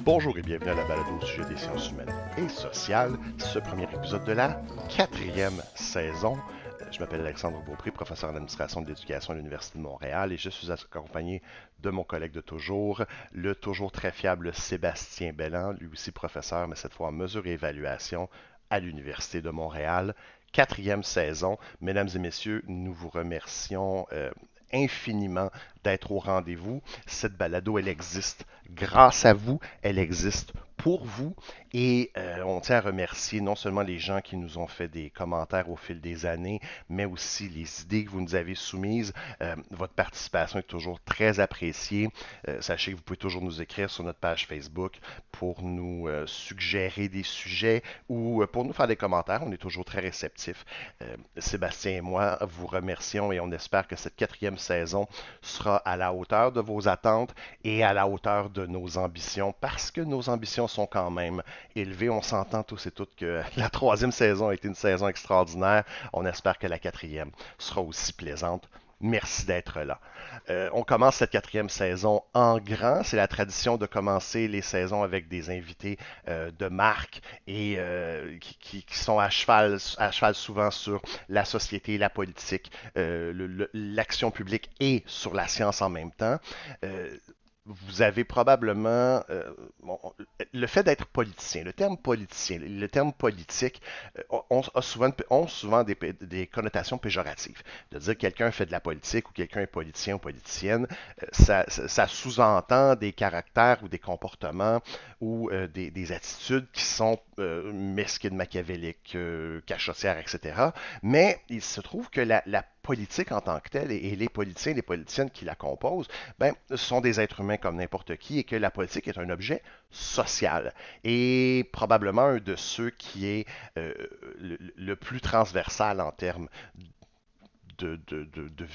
Bonjour et bienvenue à la balado au sujet des sciences humaines et sociales, ce premier épisode de la quatrième saison. Je m'appelle Alexandre Beaupré, professeur en administration de l'éducation à l'Université de Montréal et je suis accompagné de mon collègue de toujours, le toujours très fiable Sébastien Belland, lui aussi professeur, mais cette fois en mesure et évaluation à l'Université de Montréal. Quatrième saison. Mesdames et messieurs, nous vous remercions infiniment d'être au rendez-vous. Cette balado, elle existe grâce à vous, elle existe pour vous et on tient à remercier non seulement les gens qui nous ont fait des commentaires au fil des années, mais aussi les idées que vous nous avez soumises. Votre participation est toujours très appréciée. Sachez que vous pouvez toujours nous écrire sur notre page Facebook pour nous suggérer des sujets ou pour nous faire des commentaires. On est toujours très réceptifs. Sébastien et moi vous remercions et on espère que cette quatrième saison sera à la hauteur de vos attentes et à la hauteur de nos ambitions parce que nos ambitions sont quand même élevées. On s'entend tous et toutes que la troisième saison a été une saison extraordinaire. On espère que la quatrième sera aussi plaisante. Merci d'être là. On commence cette quatrième saison en grand. C'est la tradition de commencer les saisons avec des invités de marque et qui sont à cheval souvent sur la société, la politique, l'action publique et sur la science en même temps. Euh, vous avez probablement le fait d'être politicien, le terme politique ont souvent des connotations péjoratives. De dire que quelqu'un fait de la politique ou quelqu'un est politicien ou politicienne, ça sous-entend des caractères ou des comportements ou des attitudes qui sont mesquines, machiavéliques, cachotières, etc. Mais il se trouve que la politique en tant que telle et les politiciens et les politiciennes qui la composent, ben, sont des êtres humains comme n'importe qui et que la politique est un objet social et probablement un de ceux qui est le plus transversal en termes de, de, de, de,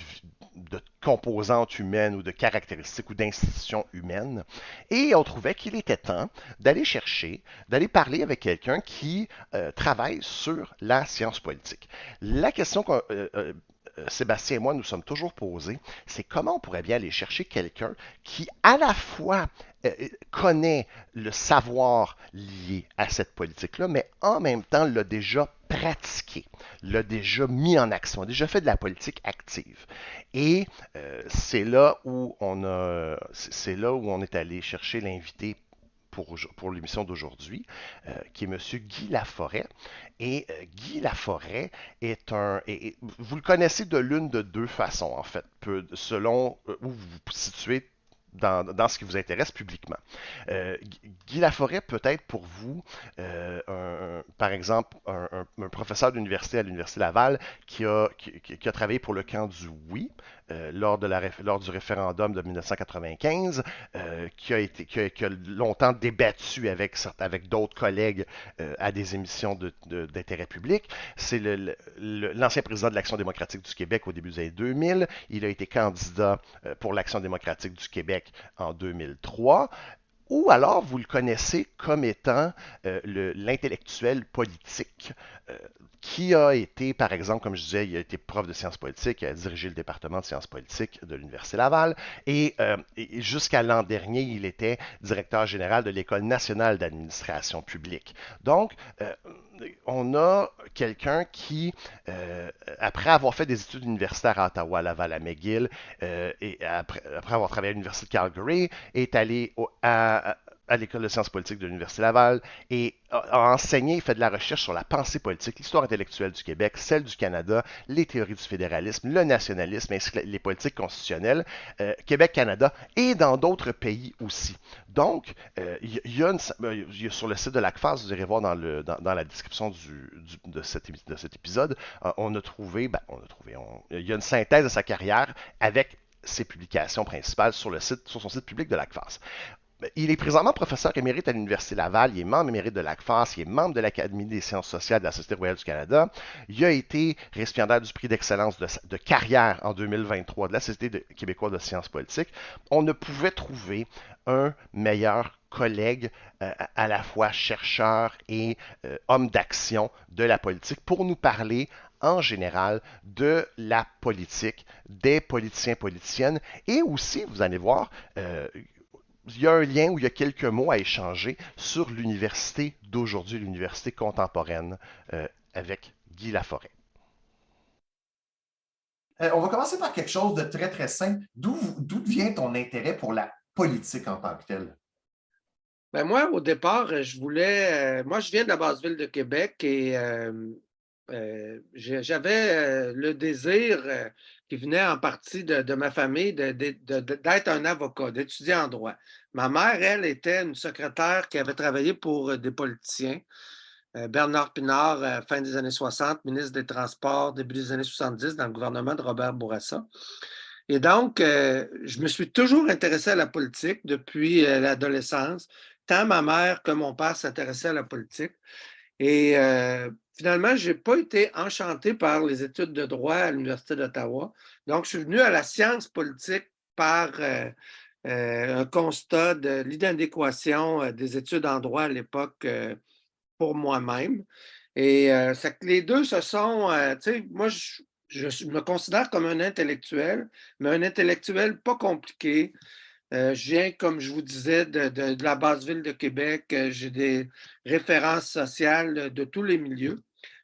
de composantes humaines ou de caractéristiques ou d'institutions humaines. Et on trouvait qu'il était temps d'aller chercher, d'aller parler avec quelqu'un qui travaille sur la science politique. La question Sébastien et moi nous sommes toujours posés, c'est comment on pourrait bien aller chercher quelqu'un qui à la fois connaît le savoir lié à cette politique-là, mais en même temps l'a déjà pratiqué, l'a déjà mis en action, a déjà fait de la politique active. Et c'est là où on est allé chercher l'invité pour l'émission d'aujourd'hui, qui est M. Guy Laforêt. Et Guy Laforêt vous le connaissez de l'une de deux façons, en fait, selon où vous vous situez dans ce qui vous intéresse publiquement. Guy Laforêt peut être pour vous, par exemple, un professeur d'université à l'Université Laval qui a travaillé pour le camp du oui lors du référendum de 1995, qui a longtemps débattu avec d'autres collègues à des émissions d'intérêt public. C'est l'ancien président de l'Action démocratique du Québec au début des années 2000. Il a été candidat pour l'Action démocratique du Québec en 2003. Ou alors vous le connaissez comme étant l'intellectuel politique qui a été, par exemple, comme je disais, il a été prof de sciences politiques, il a dirigé le département de sciences politiques de l'Université Laval et jusqu'à l'an dernier, il était directeur général de l'École nationale d'administration publique. Donc, on a quelqu'un qui, après avoir fait des études universitaires à Ottawa, Laval, à McGill, et après avoir travaillé à l'Université de Calgary, est allé à l'École de sciences politiques de l'Université Laval et a enseigné et fait de la recherche sur la pensée politique, l'histoire intellectuelle du Québec, celle du Canada, les théories du fédéralisme, le nationalisme ainsi que les politiques constitutionnelles, Québec-Canada et dans d'autres pays aussi. Donc, il y a sur le site de l'ACFAS, vous irez voir dans la description de cet épisode, il y a une synthèse de sa carrière avec ses publications principales sur son site public de l'ACFAS. Il est présentement professeur émérite à l'Université Laval, il est membre émérite de l'ACFAS, il est membre de l'Académie des sciences sociales de la Société royale du Canada. Il a été récipiendaire du prix d'excellence de carrière en 2023 de la Société québécoise de sciences politiques. On ne pouvait trouver un meilleur collègue à la fois chercheur et homme d'action de la politique pour nous parler en général de la politique, des politiciens politiciennes et aussi, vous allez voir, il y a un lien où il y a quelques mots à échanger sur l'université d'aujourd'hui, l'université contemporaine, avec Guy Laforêt. On va commencer par quelque chose de très, très simple. D'où vient ton intérêt pour la politique en tant que telle? Ben moi, au départ, je voulais. Moi, je viens de la basse ville de Québec et j'avais le désir qui venait en partie de ma famille d'être un avocat, d'étudier en droit. Ma mère, elle, était une secrétaire qui avait travaillé pour des politiciens. Bernard Pinard, fin des années 60, ministre des Transports, début des années 70, dans le gouvernement de Robert Bourassa. Et donc, je me suis toujours intéressé à la politique depuis l'adolescence. Tant ma mère que mon père s'intéressaient à la politique. Et finalement, je n'ai pas été enchanté par les études de droit à l'Université d'Ottawa. Donc, je suis venu à la science politique par un constat de l'inadéquation des études en droit à l'époque pour moi-même. Et les deux se sont, tu sais, moi, je me considère comme un intellectuel, mais un intellectuel pas compliqué. Je viens, comme je vous disais, de la basse ville de Québec. J'ai des références sociales de tous les milieux.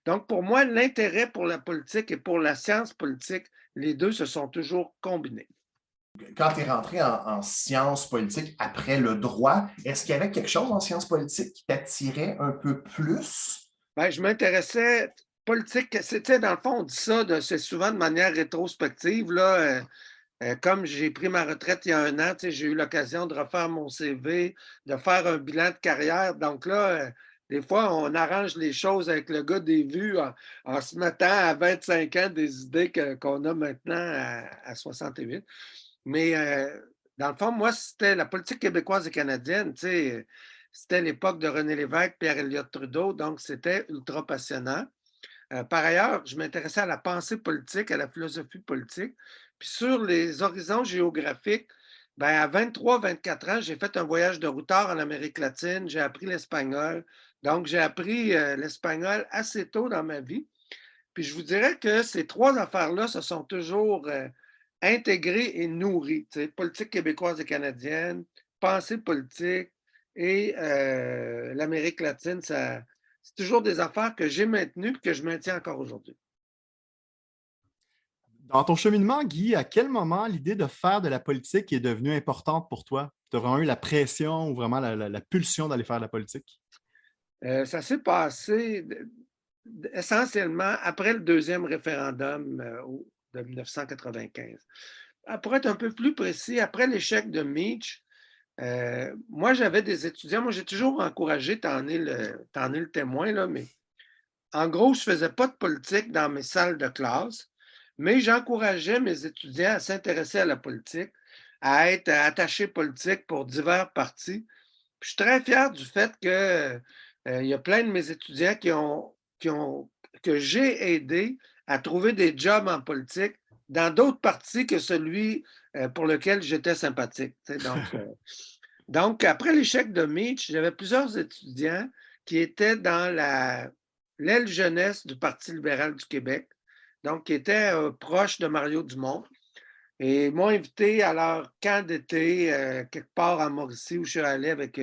Donc, pour moi, l'intérêt pour la politique et pour la science politique, les deux se sont toujours combinés. Quand tu es rentré en sciences politiques après le droit, est-ce qu'il y avait quelque chose en sciences politiques qui t'attirait un peu plus? Ben, je m'intéressais politique. C'était, dans le fond, on dit ça, c'est souvent de manière rétrospective. Là, comme j'ai pris ma retraite il y a un an, j'ai eu l'occasion de refaire mon CV, de faire un bilan de carrière. Donc là, des fois, on arrange les choses avec le gars des vues en se mettant à 25 ans des idées qu'on a maintenant à 68. Mais dans le fond, moi, c'était la politique québécoise et canadienne. C'était l'époque de René Lévesque, Pierre-Éliott Trudeau, donc c'était ultra passionnant. Par ailleurs, je m'intéressais à la pensée politique, à la philosophie politique. Puis sur les horizons géographiques, ben à 23-24 ans, j'ai fait un voyage de routard en Amérique latine. J'ai appris l'espagnol. Donc, j'ai appris l'espagnol assez tôt dans ma vie. Puis je vous dirais que ces trois affaires-là se sont toujours intégrées et nourries. Politique québécoise et canadienne, pensée politique et l'Amérique latine, c'est toujours des affaires que j'ai maintenues et que je maintiens encore aujourd'hui. Dans ton cheminement, Guy, à quel moment l'idée de faire de la politique est devenue importante pour toi? Tu as vraiment eu la pression ou vraiment la pulsion d'aller faire de la politique? Ça s'est passé essentiellement après le deuxième référendum de 1995. Pour être un peu plus précis, après l'échec de Meach, moi, j'avais des étudiants. Moi, j'ai toujours encouragé, t'en es le témoin, là, mais en gros, je ne faisais pas de politique dans mes salles de classe, mais j'encourageais mes étudiants à s'intéresser à la politique, à être attachés politiques pour divers partis. Puis je suis très fier du fait que il y a plein de mes étudiants que j'ai aidé à trouver des jobs en politique dans d'autres partis que celui pour lequel j'étais sympathique. Donc, après l'échec de Meach, j'avais plusieurs étudiants qui étaient dans l'aile jeunesse du Parti libéral du Québec, donc qui étaient proches de Mario Dumont. Et ils m'ont invité à leur camp d'été, quelque part en Mauricie, où je suis allé avec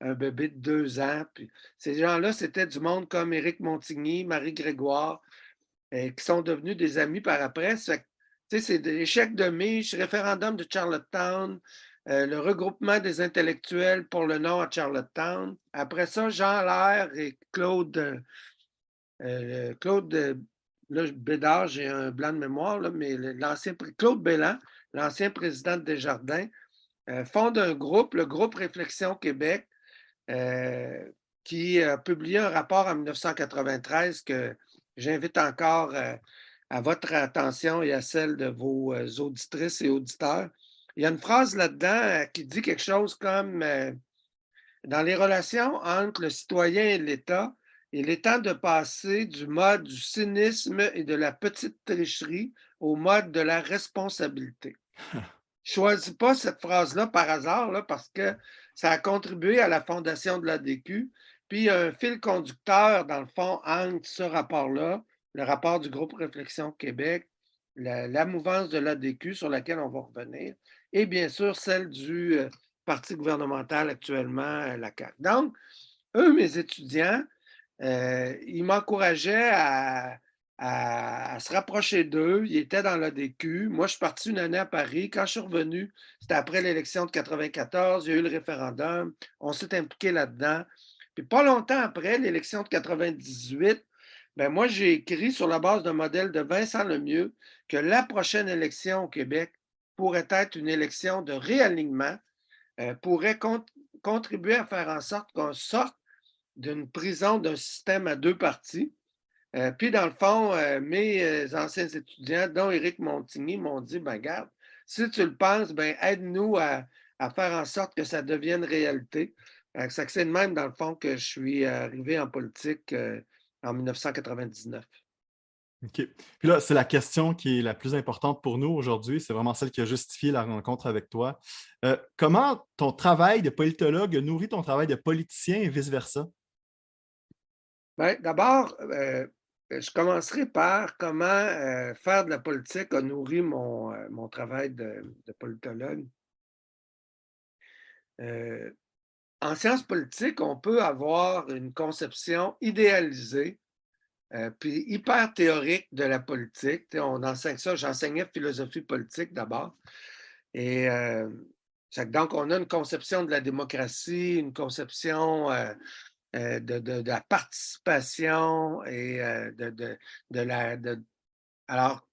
un bébé de 2 ans. Puis ces gens-là, c'était du monde comme Éric Montigny, Marie Grégoire, qui sont devenus des amis par après. C'est l'échec de Mich, référendum de Charlottetown, le regroupement des intellectuels pour le nom à Charlottetown. Après ça, Jean Lair et Claude là, Bédard, j'ai un blanc de mémoire, là, mais Claude Bélan, l'ancien président de Desjardins, fonde un groupe, le groupe Réflexion Québec, qui a publié un rapport en 1993 que j'invite encore à votre attention et à celle de vos auditrices et auditeurs. Il y a une phrase là-dedans qui dit quelque chose comme dans les relations entre le citoyen et l'État, il est temps de passer du mode du cynisme et de la petite tricherie au mode de la responsabilité. Je ne choisis pas cette phrase-là par hasard, là, parce que ça a contribué à la fondation de l'ADQ. Puis il y a un fil conducteur, dans le fond, entre ce rapport-là, le rapport du groupe Réflexion Québec, la mouvance de l'ADQ sur laquelle on va revenir, et bien sûr celle du parti gouvernemental actuellement, la CAQ. Donc, eux, mes étudiants, ils m'encourageaient à se rapprocher d'eux. Ils étaient dans l'ADQ. Moi, je suis parti une année à Paris. Quand je suis revenu, c'était après l'élection de 94. Il y a eu le référendum. On s'est impliqué là-dedans. Puis pas longtemps après l'élection de 98, ben moi, j'ai écrit sur la base d'un modèle de Vincent Lemieux que la prochaine élection au Québec pourrait être une élection de réalignement, pourrait contribuer à faire en sorte qu'on sorte d'une prison d'un système à deux partis. Puis, dans le fond, mes anciens étudiants, dont Éric Montigny, m'ont dit, ben garde, si tu le penses, ben aide-nous à faire en sorte que ça devienne réalité. C'est de même, dans le fond, que je suis arrivé en politique en 1999. OK. Puis là, c'est la question qui est la plus importante pour nous aujourd'hui. C'est vraiment celle qui a justifié la rencontre avec toi. Comment ton travail de politologue nourrit ton travail de politicien et vice-versa? Bien, d'abord, je commencerai par comment faire de la politique a nourri mon travail de politologue. En sciences politiques, on peut avoir une conception idéalisée puis hyper théorique de la politique. On enseigne ça. J'enseignais philosophie politique d'abord. Et donc, on a une conception de la démocratie, une conception de la participation et alors,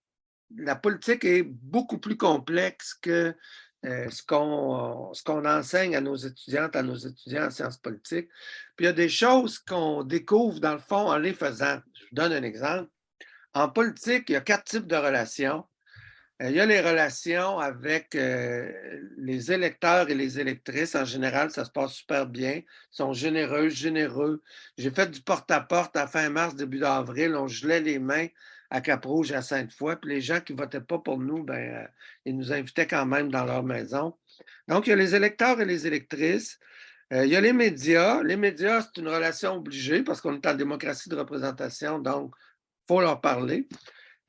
la politique est beaucoup plus complexe que ce qu'on enseigne à nos étudiantes, à nos étudiants en sciences politiques. Puis il y a des choses qu'on découvre dans le fond en les faisant. Je vous donne un exemple. En politique, il y a 4 types de relations. Il y a les relations avec les électeurs et les électrices. En général, ça se passe super bien. Ils sont généreux. J'ai fait du porte-à-porte à fin mars, début d'avril. On gelait les mains à Cap-Rouge à Sainte-Foy. Puis les gens qui ne votaient pas pour nous, ils nous invitaient quand même dans leur maison. Donc, il y a les électeurs et les électrices. Il y a les médias. Les médias, c'est une relation obligée parce qu'on est en démocratie de représentation, donc il faut leur parler.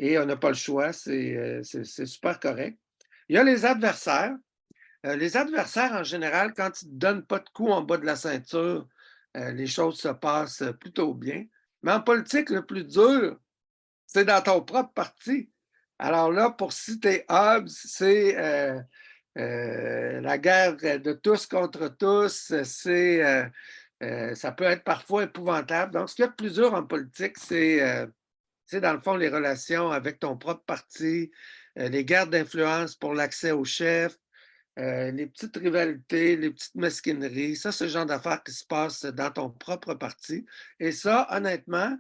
Et on n'a pas le choix, c'est super correct. Il y a les adversaires. Les adversaires, en général, quand ils ne te donnent pas de coups en bas de la ceinture, les choses se passent plutôt bien. Mais en politique, le plus dur, c'est dans ton propre parti. Alors là, pour citer Hobbes, c'est la guerre de tous contre tous. Ça peut être parfois épouvantable. Donc, ce qu'il y a de plus dur en politique, c'est dans le fond, les relations avec ton propre parti, les guerres d'influence pour l'accès au chef, les petites rivalités, les petites mesquineries, ça, c'est le genre d'affaires qui se passe dans ton propre parti. Et ça, honnêtement,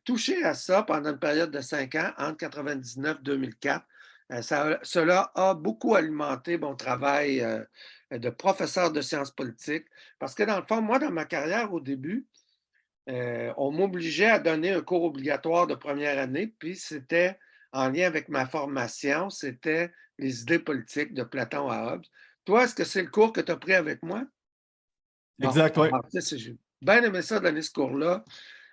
toucher à ça pendant une période de 5 ans, entre 1999 et 2004, cela a beaucoup alimenté mon travail de professeur de sciences politiques. Parce que dans le fond, moi, dans ma carrière au début, on m'obligeait à donner un cours obligatoire de première année, puis c'était en lien avec ma formation, c'était les idées politiques de Platon à Hobbes. Toi, est-ce que c'est le cours que tu as pris avec moi? Exact, oui. J'ai bien aimé ça donner ce cours-là.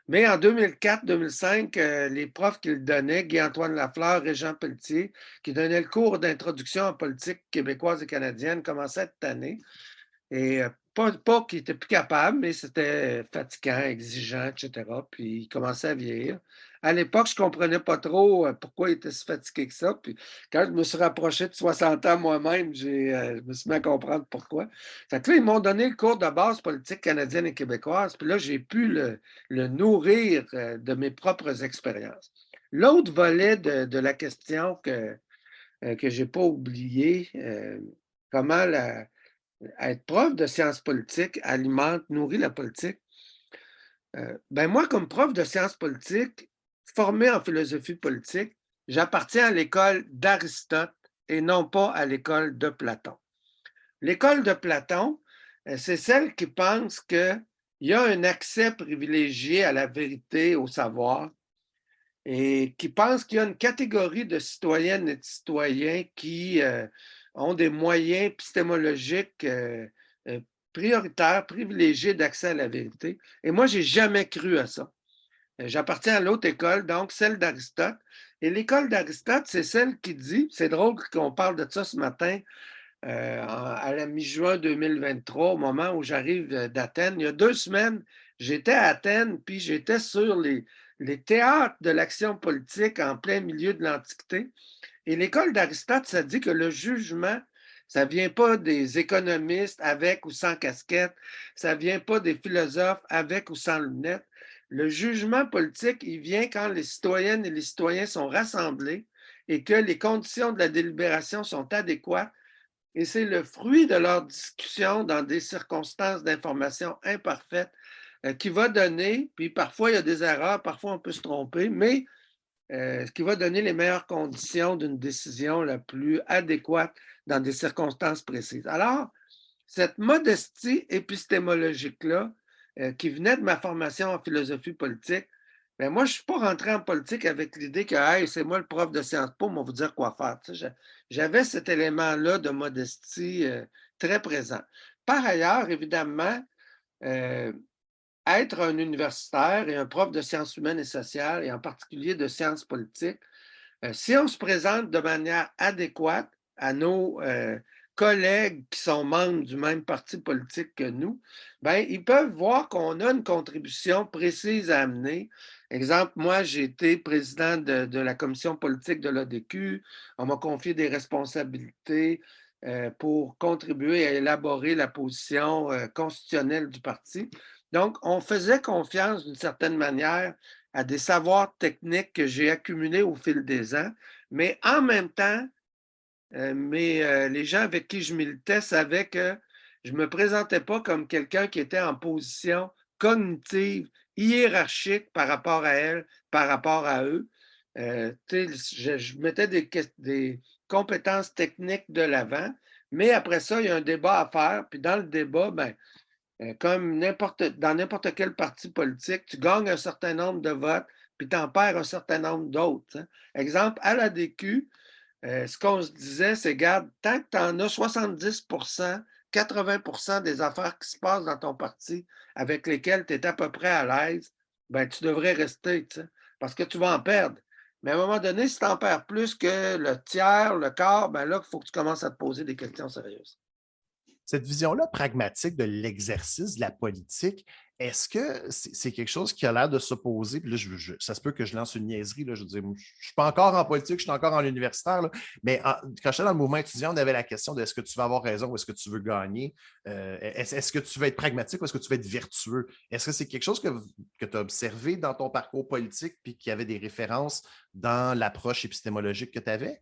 Mais en 2004-2005, les profs qui le donnaient, Guy-Antoine Lafleur et Jean Pelletier, qui donnaient le cours d'introduction en politique québécoise et canadienne, commençaient cette année. Et pas qu'il était plus capable, mais c'était fatigant, exigeant, etc. Puis il commençait à vieillir. À l'époque, je ne comprenais pas trop pourquoi il était si fatigué que ça. Puis quand je me suis rapproché de 60 ans moi-même, je me suis mis à comprendre pourquoi. Fait que là, ils m'ont donné le cours de base politique canadienne et québécoise. Puis là, j'ai pu le nourrir de mes propres expériences. L'autre volet de la question que je n'ai pas oublié, comment être prof de sciences politiques nourrit la politique. Moi, comme prof de sciences politiques, formé en philosophie politique, j'appartiens à l'école d'Aristote et non pas à l'école de Platon. L'école de Platon, c'est celle qui pense qu'il y a un accès privilégié à la vérité, au savoir, et qui pense qu'il y a une catégorie de citoyennes et de citoyens qui ont des moyens épistémologiques prioritaires, privilégiés d'accès à la vérité. Et moi, je n'ai jamais cru à ça. J'appartiens à l'autre école, donc celle d'Aristote. Et l'école d'Aristote, c'est celle qui dit, c'est drôle qu'on parle de ça ce matin, à la mi-juin 2023, au moment où j'arrive d'Athènes. Il y a 2 semaines, j'étais à Athènes, puis j'étais sur les théâtres de l'action politique en plein milieu de l'Antiquité. Et l'école d'Aristote, ça dit que le jugement, ça ne vient pas des économistes avec ou sans casquette, ça ne vient pas des philosophes avec ou sans lunettes. Le jugement politique, il vient quand les citoyennes et les citoyens sont rassemblés et que les conditions de la délibération sont adéquates. Et c'est le fruit de leur discussion dans des circonstances d'information imparfaites qui va donner, puis parfois il y a des erreurs, parfois on peut se tromper, mais ce qui va donner les meilleures conditions d'une décision la plus adéquate dans des circonstances précises. Alors, cette modestie épistémologique-là, qui venait de ma formation en philosophie politique, ben moi, je ne suis pas rentré en politique avec l'idée que hey, c'est moi le prof de Sciences Po, on va vous dire quoi faire. Tu sais, j'avais cet élément-là de modestie très présent. Par ailleurs, évidemment, être un universitaire et un prof de sciences humaines et sociales, et en particulier de sciences politiques, si on se présente de manière adéquate à nos collègues qui sont membres du même parti politique que nous, ben, ils peuvent voir qu'on a une contribution précise à amener. Exemple, moi, j'ai été président de la commission politique de l'ADQ. On m'a confié des responsabilités pour contribuer à élaborer la position constitutionnelle du parti. Donc, on faisait confiance d'une certaine manière à des savoirs techniques que j'ai accumulés au fil des ans, mais en même temps, les gens avec qui je militais savaient que je ne me présentais pas comme quelqu'un qui était en position cognitive, hiérarchique par rapport à elle, par rapport à eux. Je mettais des compétences techniques de l'avant, mais après ça, il y a un débat à faire, puis dans le débat, ben, comme dans n'importe quel parti politique, tu gagnes un certain nombre de votes, puis tu en perds un certain nombre d'autres. Hein. Exemple, à la DQ, ce qu'on se disait, c'est, garde, tant que tu en as 70 80 des affaires qui se passent dans ton parti avec lesquelles tu es à peu près à l'aise, ben, tu devrais rester, parce que tu vas en perdre. Mais à un moment donné, si tu en perds plus que le tiers, le quart, ben là, il faut que tu commences à te poser des questions sérieuses. Cette vision-là pragmatique de l'exercice de la politique, est-ce que c'est quelque chose qui a l'air de s'opposer? Puis là, ça se peut que je lance une niaiserie. Là, je veux dire, je ne suis pas encore en politique, je suis encore en universitaire. Là, mais quand j'étais dans le mouvement étudiant, on avait la question de est-ce que tu vas avoir raison ou est-ce que tu veux gagner? Est-ce que tu veux être pragmatique ou est-ce que tu veux être vertueux? Est-ce que c'est quelque chose que tu as observé dans ton parcours politique puis qu'il y avait des références dans l'approche épistémologique que tu avais?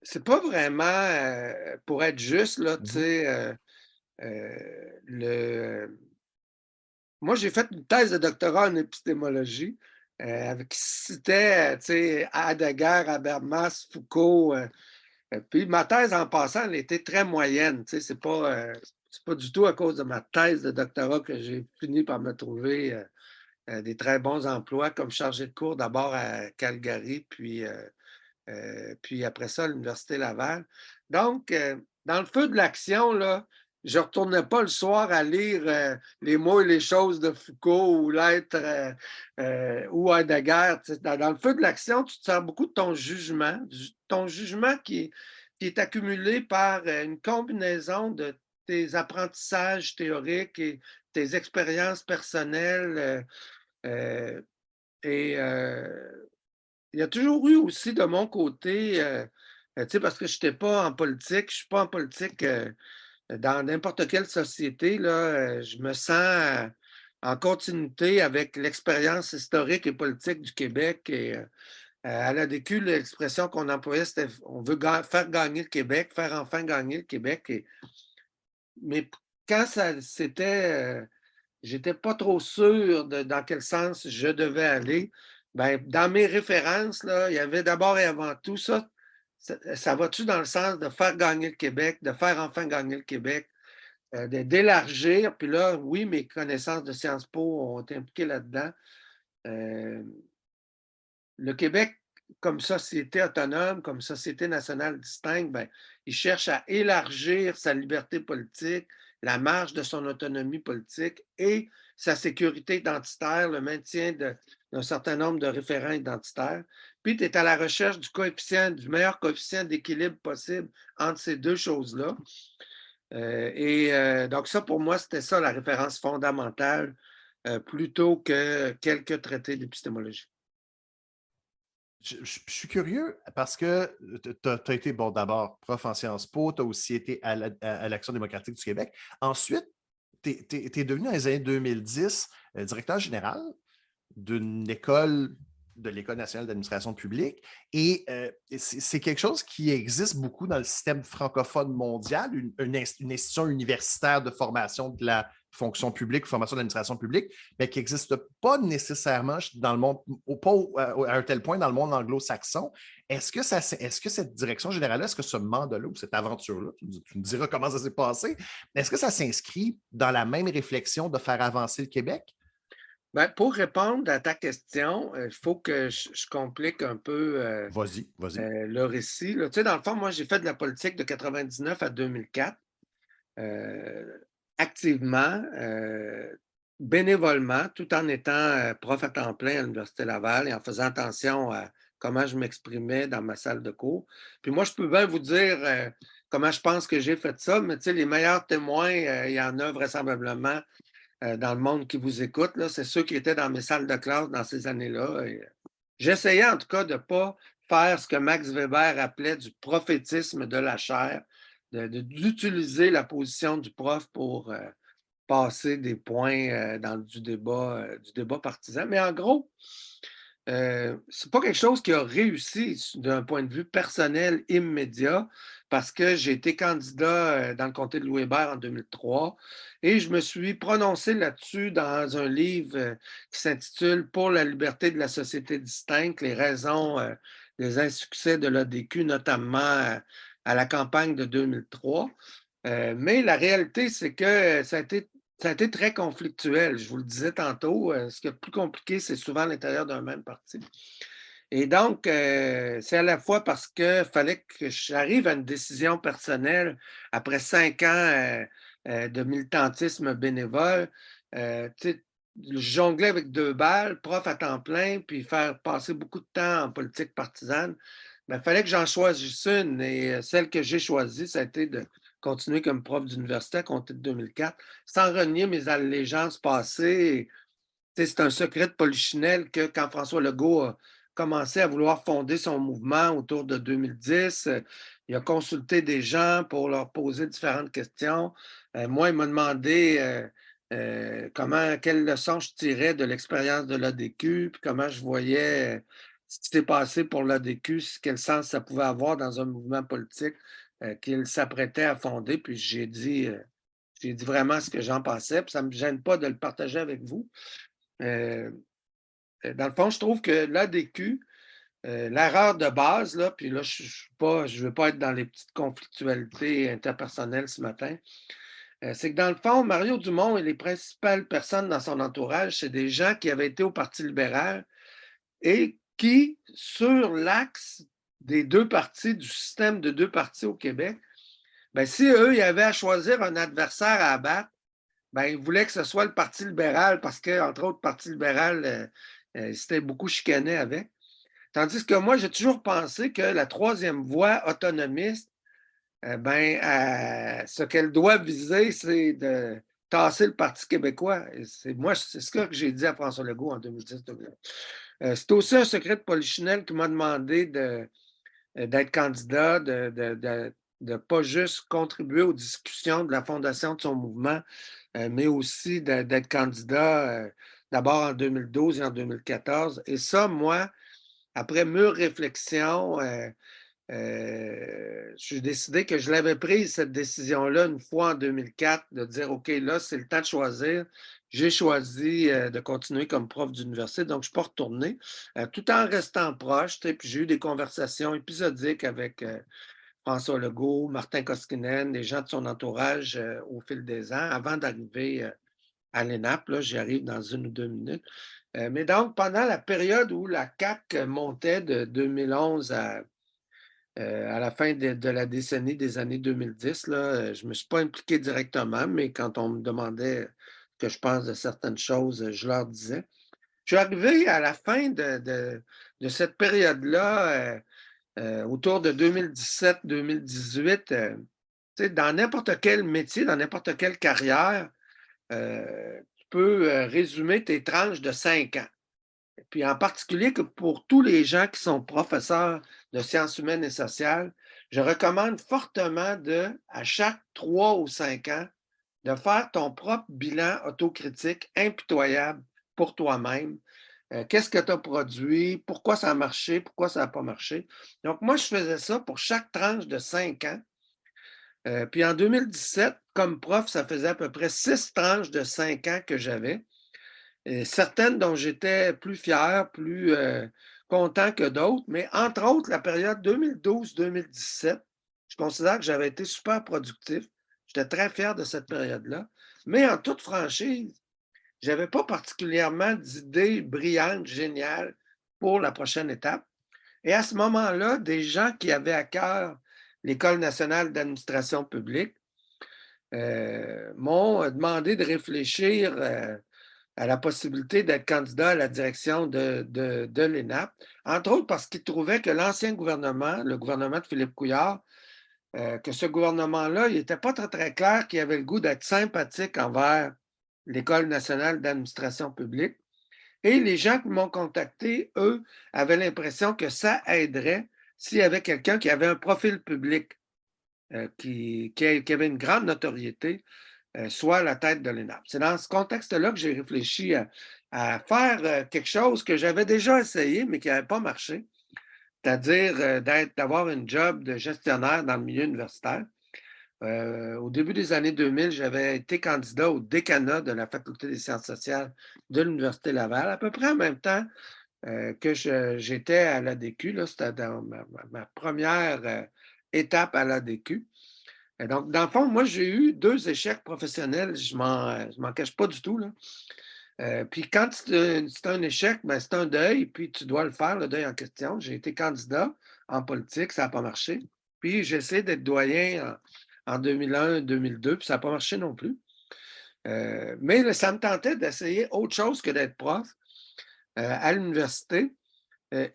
C'est pas vraiment, pour être juste, là, tu sais, moi, j'ai fait une thèse de doctorat en épistémologie qui citait, tu sais, Heidegger, Habermas, Foucault. Puis ma thèse, en passant, elle était très moyenne. Tu sais, c'est pas du tout à cause de ma thèse de doctorat que j'ai fini par me trouver des très bons emplois comme chargé de cours d'abord à Calgary, puis après ça, à l'Université Laval. Donc, dans le feu de l'action, là, je ne retournais pas le soir à lire les mots et les choses de Foucault ou l'être ou Heidegger. Dans le feu de l'action, tu te sers beaucoup de ton jugement qui est accumulé par une combinaison de tes apprentissages théoriques et tes expériences personnelles. Et il y a toujours eu aussi de mon côté, parce que je n'étais pas en politique, je ne suis pas en politique dans n'importe quelle société, là, je me sens en continuité avec l'expérience historique et politique du Québec. Et à l'ADQ, l'expression qu'on employait, c'était on veut faire gagner le Québec, faire enfin gagner le Québec. Mais quand c'était, j'étais pas trop sûr dans quel sens je devais aller. Ben, dans mes références, là, il y avait d'abord et avant tout ça va-tu dans le sens de faire gagner le Québec, de faire enfin gagner le Québec, d'élargir, puis là, oui, mes connaissances de Sciences Po ont été impliquées là-dedans. Le Québec, comme société autonome, comme société nationale distincte, ben, il cherche à élargir sa liberté politique, la marge de son autonomie politique et sa sécurité identitaire, le maintien d'un certain nombre de référents identitaires. puis tu es à la recherche du meilleur coefficient d'équilibre possible entre ces deux choses-là. Donc ça, pour moi, c'était ça la référence fondamentale, plutôt que quelques traités d'épistémologie. Je suis curieux parce que tu as été, bon, d'abord prof en Sciences Po, tu as aussi été à l'Action démocratique du Québec. Ensuite, tu es devenu dans les années 2010 directeur général d'une école, de l'École nationale d'administration publique. Et c'est quelque chose qui existe beaucoup dans le système francophone mondial, une institution universitaire de formation de la fonction publique, formation de l'administration publique, mais qui n'existe pas nécessairement dans le monde, pas à un tel point dans le monde anglo-saxon. Est-ce que cette direction générale-là, est-ce que ce mandat-là ou cette aventure-là, tu me diras comment ça s'est passé, est-ce que ça s'inscrit dans la même réflexion de faire avancer le Québec? Ben, pour répondre à ta question, il faut que je complique un peu Vas-y. le récit. Là. Tu sais, dans le fond, moi, j'ai fait de la politique de 99 à 2004, activement, bénévolement, tout en étant prof à temps plein à l'Université Laval et en faisant attention à comment je m'exprimais dans ma salle de cours. Puis moi, je peux bien vous dire comment je pense que j'ai fait ça, mais tu sais, les meilleurs témoins, il y en a vraisemblablement dans le monde qui vous écoute, là, c'est ceux qui étaient dans mes salles de classe dans ces années-là. J'essayais en tout cas de ne pas faire ce que Max Weber appelait du prophétisme de la chair, d'utiliser la position du prof pour passer des points du débat partisan. Mais en gros, c'est pas quelque chose qui a réussi d'un point de vue personnel immédiat parce que j'ai été candidat dans le comté de Louis-Hébert en 2003 et je me suis prononcé là-dessus dans un livre qui s'intitule Pour la liberté de la société distincte, les raisons des insuccès de l'ADQ, notamment à la campagne de 2003. Mais la réalité, c'est que ça a été très conflictuel. Je vous le disais tantôt, ce qui est plus compliqué, c'est souvent à l'intérieur d'un même parti. Et donc, c'est à la fois parce qu'il fallait que j'arrive à une décision personnelle après 5 ans de militantisme bénévole. Je jonglais avec 2 balles, prof à temps plein, puis faire passer beaucoup de temps en politique partisane. Il fallait que j'en choisisse une. Et celle que j'ai choisie, ça a été de continuer comme prof d'université à compter de 2004, sans renier mes allégeances passées. C'est un secret de polichinelle que quand François Legault a commencé à vouloir fonder son mouvement autour de 2010, il a consulté des gens pour leur poser différentes questions. Moi, il m'a demandé quelles leçons je tirais de l'expérience de l'ADQ, puis comment je voyais ce qui s'est passé pour l'ADQ, quel sens ça pouvait avoir dans un mouvement politique qu'il s'apprêtait à fonder. Puis j'ai dit vraiment ce que j'en pensais, puis ça ne me gêne pas de le partager avec vous. Dans le fond, je trouve que l'ADQ, l'erreur de base, là, puis là, je ne veux pas être dans les petites conflictualités interpersonnelles ce matin, c'est que dans le fond, Mario Dumont et les principales personnes dans son entourage, c'est des gens qui avaient été au Parti libéral et qui, sur l'axe des 2 partis, du système de 2 partis au Québec, si eux, ils avaient à choisir un adversaire à abattre, ils voulaient que ce soit le Parti libéral parce qu'entre autres, le Parti libéral, c'était beaucoup chicané avec. Tandis que moi, j'ai toujours pensé que la 3e voie autonomiste, ce qu'elle doit viser, c'est de tasser le Parti québécois. Moi, c'est ce que j'ai dit à François Legault en 2010-2011. C'est aussi un secret de polichinelle qui m'a demandé d'être candidat, de pas juste contribuer aux discussions de la fondation de son mouvement, mais aussi d'être candidat d'abord en 2012 et en 2014. Et ça, moi, après mûre réflexion, j'ai décidé que je l'avais prise, cette décision-là, une fois en 2004, de dire, OK, là, c'est le temps de choisir. J'ai choisi de continuer comme prof d'université, donc je ne suis pas retourné, tout en restant proche. Puis j'ai eu des conversations épisodiques avec François Legault, Martin Koskinen, des gens de son entourage au fil des ans, avant d'arriver à l'ENAP. Là, j'y arrive dans 1 ou 2 minutes. Mais donc, pendant la période où la CAQ montait de 2011 à la fin de la décennie des années 2010, là, je ne me suis pas impliqué directement, mais quand on me demandait ce que je pense de certaines choses, je leur disais. Je suis arrivé à la fin de cette période-là, autour de 2017-2018, dans n'importe quel métier, dans n'importe quelle carrière, tu peux résumer tes tranches de 5 ans. Puis en particulier que pour tous les gens qui sont professeurs de sciences humaines et sociales, je recommande fortement à chaque 3 ou 5 ans, de faire ton propre bilan autocritique impitoyable pour toi-même. Qu'est-ce que tu as produit? Pourquoi ça a marché? Pourquoi ça n'a pas marché? Donc, moi, je faisais ça pour chaque tranche de 5 ans. Puis en 2017, comme prof, ça faisait à peu près 6 tranches de 5 ans que j'avais. Certaines dont j'étais plus fier, plus content que d'autres, mais entre autres, la période 2012-2017, je considère que j'avais été super productif. J'étais très fier de cette période-là. Mais en toute franchise, je n'avais pas particulièrement d'idées brillantes, géniales pour la prochaine étape. Et à ce moment-là, des gens qui avaient à cœur l'École nationale d'administration publique m'ont demandé de réfléchir à la possibilité d'être candidat à la direction de l'ENAP, entre autres parce qu'ils trouvaient que l'ancien gouvernement, le gouvernement de Philippe Couillard, que ce gouvernement-là, il n'était pas très, très clair qu'il avait le goût d'être sympathique envers l'École nationale d'administration publique. Et les gens qui m'ont contacté, eux, avaient l'impression que ça aiderait s'il y avait quelqu'un qui avait un profil public, qui avait une grande notoriété, soit à la tête de l'ENAP. C'est dans ce contexte-là que j'ai réfléchi à faire quelque chose que j'avais déjà essayé, mais qui n'avait pas marché, c'est-à-dire d'avoir une job de gestionnaire dans le milieu universitaire. Au début des années 2000, j'avais été candidat au décanat de la Faculté des sciences sociales de l'Université Laval, à peu près en même temps que j'étais à l'ADQ. C'était dans ma première étape à l'ADQ. Et donc, dans le fond, moi, j'ai eu 2 échecs professionnels. Je m'en cache pas du tout, là. Puis quand c'est un échec, ben, c'est un deuil, puis tu dois le faire, le deuil en question. J'ai été candidat en politique, ça n'a pas marché. Puis j'ai essayé d'être doyen en 2001-2002, puis ça n'a pas marché non plus. Mais ça me tentait d'essayer autre chose que d'être prof à l'université.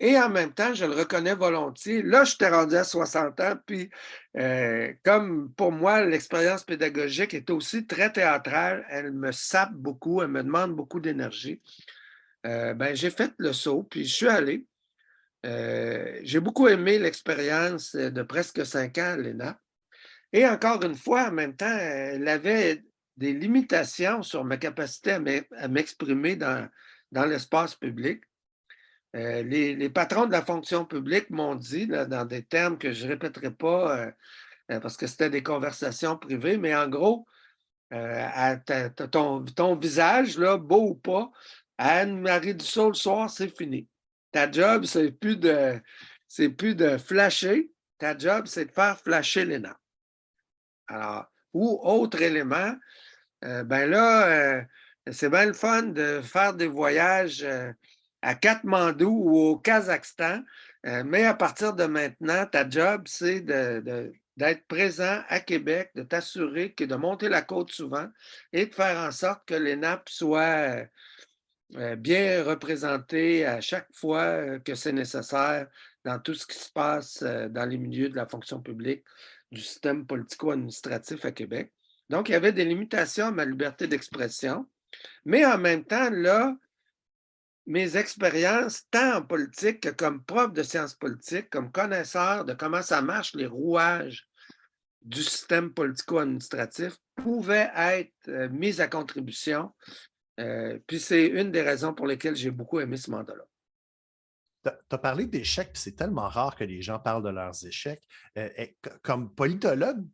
Et en même temps, je le reconnais volontiers. Là, je t'ai rendu à 60 ans, puis comme pour moi, l'expérience pédagogique est aussi très théâtrale, elle me sape beaucoup, elle me demande beaucoup d'énergie. Ben, j'ai fait le saut, puis je suis allé. J'ai beaucoup aimé l'expérience de presque 5 ans à l'ENAP. Et encore une fois, en même temps, elle avait des limitations sur ma capacité à m'exprimer dans l'espace public. Les patrons de la fonction publique m'ont dit, là, dans des termes que je ne répéterai pas parce que c'était des conversations privées, mais en gros, ton visage, là, beau ou pas, à Anne-Marie Dussault le soir, c'est fini. Ta job, c'est plus de flasher. Ta job, c'est de faire flasher l'ENAP. Alors, ou autre élément, ben là, c'est bien le fun de faire des voyages à Katmandou ou au Kazakhstan, mais à partir de maintenant, ta job, c'est d'être présent à Québec, de t'assurer de monter la côte souvent et de faire en sorte que l'ENAP soit bien représentée à chaque fois que c'est nécessaire dans tout ce qui se passe dans les milieux de la fonction publique, du système politico-administratif à Québec. Donc, il y avait des limitations à ma liberté d'expression, mais en même temps, là, mes expériences, tant en politique que comme prof de sciences politiques, comme connaisseur de comment ça marche, les rouages du système politico-administratif, pouvaient être mises à contribution. Puis c'est une des raisons pour lesquelles j'ai beaucoup aimé ce mandat-là. Tu as parlé d'échecs, puis c'est tellement rare que les gens parlent de leurs échecs. Comme politologue,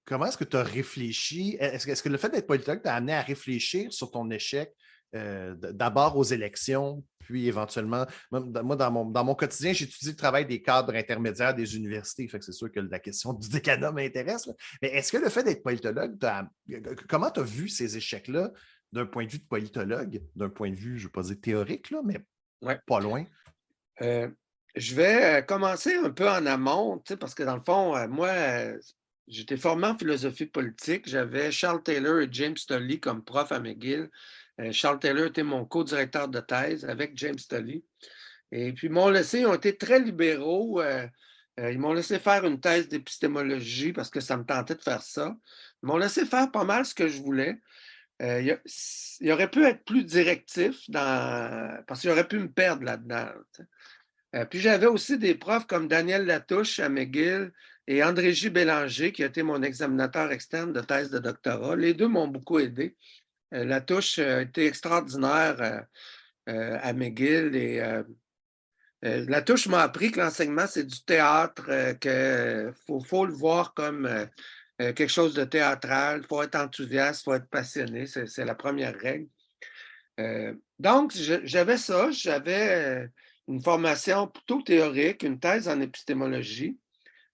comment est-ce que tu as réfléchi? Est-ce que le fait d'être politologue t'a amené à réfléchir sur ton échec d'abord aux élections, puis éventuellement, moi, dans mon quotidien, j'étudie le travail des cadres intermédiaires des universités, fait que c'est sûr que la question du décanat m'intéresse. Là. Mais est-ce que le fait d'être politologue, comment tu as vu ces échecs-là d'un point de vue de politologue, d'un point de vue, je ne veux pas dire théorique, là, mais pas loin? Je vais commencer un peu en amont, parce que dans le fond, moi, j'étais formé en philosophie politique. J'avais Charles Taylor et James Tolley comme prof à McGill. Charles Taylor était mon co-directeur de thèse avec James Tully. Et puis, ils ont été très libéraux. Ils m'ont laissé faire une thèse d'épistémologie parce que ça me tentait de faire ça. Ils m'ont laissé faire pas mal ce que je voulais. Il aurait pu être plus directif parce qu'il aurait pu me perdre là-dedans. Puis j'avais aussi des profs comme Daniel Latouche à McGill et André J. Bélanger, qui a été mon examinateur externe de thèse de doctorat. Les deux m'ont beaucoup aidé. Latouche a été extraordinaire à McGill et Latouche m'a appris que l'enseignement, c'est du théâtre, qu'il faut le voir comme quelque chose de théâtral. Il faut être enthousiaste, il faut être passionné. C'est la première règle. Donc, j'avais ça. J'avais une formation plutôt théorique, une thèse en épistémologie.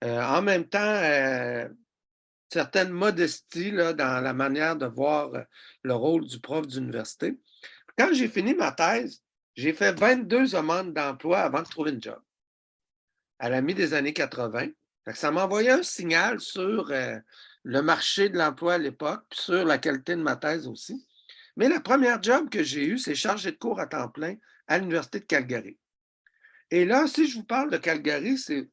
En même temps, certaine modestie là, dans la manière de voir le rôle du prof d'université. Quand j'ai fini ma thèse, j'ai fait 22 demandes d'emploi avant de trouver une job, à la mi des années 80. Ça m'envoyait un signal sur le marché de l'emploi à l'époque, puis sur la qualité de ma thèse aussi. Mais la première job que j'ai eue, c'est chargé de cours à temps plein à l'Université de Calgary. Et là, si je vous parle de Calgary, c'est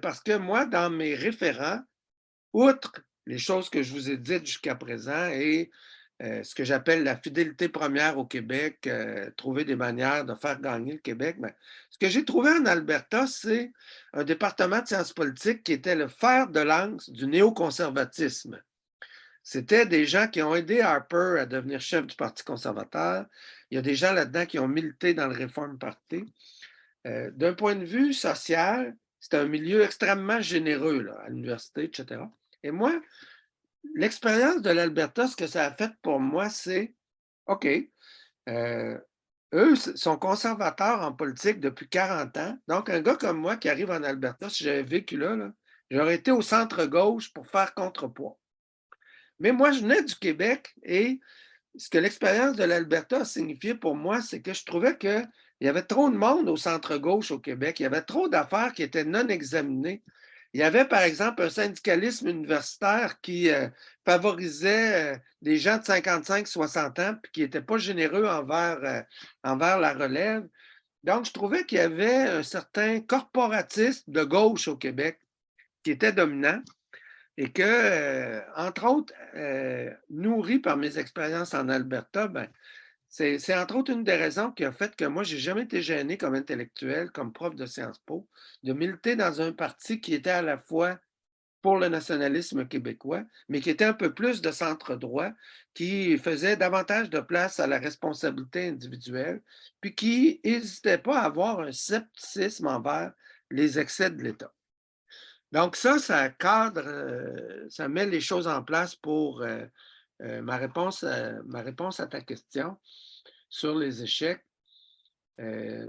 parce que moi, dans mes référents, outre les choses que je vous ai dites jusqu'à présent et ce que j'appelle la fidélité première au Québec, trouver des manières de faire gagner le Québec, mais ce que j'ai trouvé en Alberta, c'est un département de sciences politiques qui était le fer de lance du néoconservatisme. C'était des gens qui ont aidé Harper à devenir chef du Parti conservateur. Il y a des gens là-dedans qui ont milité dans le Reform Party. D'un point de vue social, c'est un milieu extrêmement généreux là, à l'université, etc. Et moi, l'expérience de l'Alberta, ce que ça a fait pour moi, c'est, OK, eux sont conservateurs en politique depuis 40 ans. Donc, un gars comme moi qui arrive en Alberta, si j'avais vécu là, j'aurais été au centre-gauche pour faire contrepoids. Mais moi, je venais du Québec et ce que l'expérience de l'Alberta a signifié pour moi, c'est que je trouvais qu'il y avait trop de monde au centre-gauche au Québec. Il y avait trop d'affaires qui étaient non examinées. Il y avait, par exemple, un syndicalisme universitaire qui favorisait des gens de 55-60 ans puis qui n'étaient pas généreux envers la relève. Donc, je trouvais qu'il y avait un certain corporatisme de gauche au Québec qui était dominant et que, entre autres, nourri par mes expériences en Alberta, ben, c'est entre autres une des raisons qui a fait que moi, je n'ai jamais été gêné comme intellectuel, comme prof de Sciences Po, de militer dans un parti qui était à la fois pour le nationalisme québécois, mais qui était un peu plus de centre-droit, qui faisait davantage de place à la responsabilité individuelle, puis qui n'hésitait pas à avoir un scepticisme envers les excès de l'État. Donc ça cadre, ça met les choses en place pour ma réponse à ta question sur les échecs. Il